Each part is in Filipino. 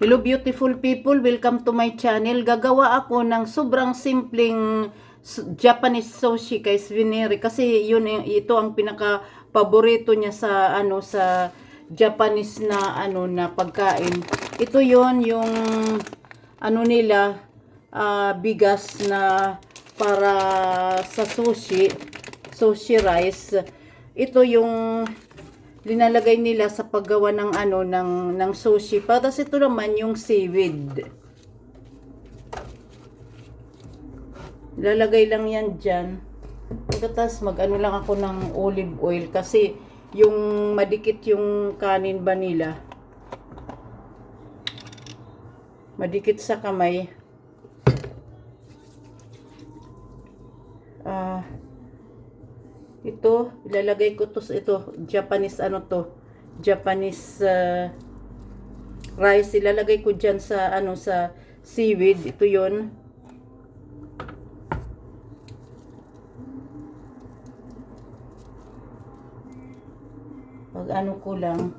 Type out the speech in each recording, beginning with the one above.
Hello beautiful people, welcome to my channel. Gagawa ako ng sobrang simpleng Japanese sushi kay Svineri kasi ito ang pinaka paborito niya sa sa Japanese na na pagkain. Ito yung nila bigas na para sa sushi rice. Ito yung linalagay nila sa paggawa ng ng sushi. Tapos ito naman yung seaweed. Lalagay lang yan dyan. Pagkatapos lang ako ng olive oil kasi yung madikit yung kanin ba nila. Madikit sa kamay. Ito, ilalagay ko to ito, Japanese Japanese rice. Ilalagay ko diyan sa sa seaweed. Ito 'yon. Pag ko lang.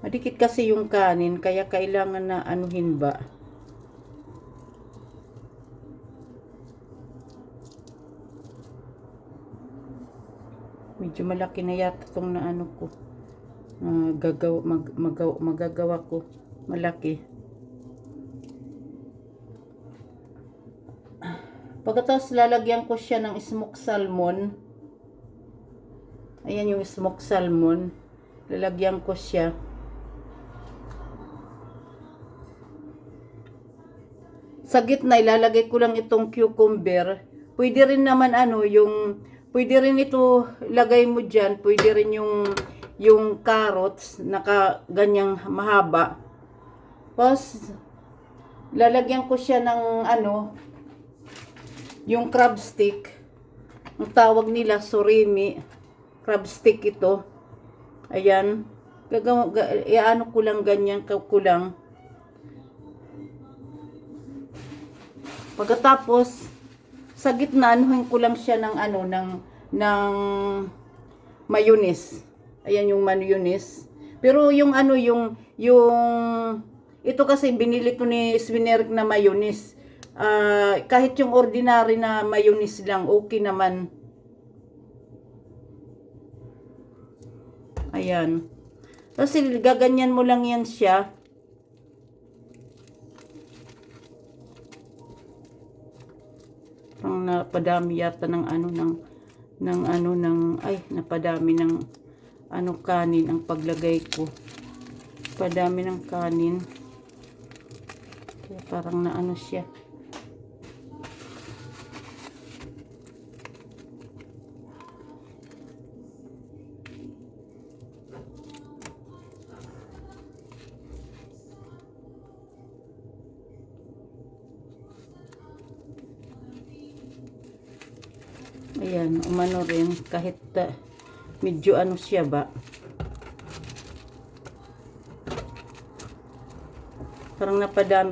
Madikit kasi yung kanin kaya kailangan na anuhin ba. Medyo malaki na yata itong ko. Magagawa ko. Malaki. Pagkatapos lalagyan ko siya ng smoked salmon. Ayan yung smoked salmon. Lalagyan ko siya. Sa gitna ilalagay ko lang itong cucumber. Pwede rin naman pwede rin ito lagay mo dyan. Pwede rin yung carrots naka ganyang mahaba. Tapos lalagyan ko siya ng yung crab stick. Ang tawag nila surimi. Crab stick ito. Ayan. Ko lang ganyan kulang. Pagkatapos sa gitna, anuhin ko lang siya ng ng mayonnaise. Ayan yung mayonnaise. Pero yung ito kasi binili ko ni Svineri na mayonnaise. Kahit yung ordinary na mayonnaise lang, okay naman. Ayan. Kasi gaganyan mo lang yan siya. Ang napadami yata ng napadami ng kanin ang paglagay ko. Padami ng kanin. Kaya parang siya. Ayan, umano rin kahit medyo siya ba. Parang napadami.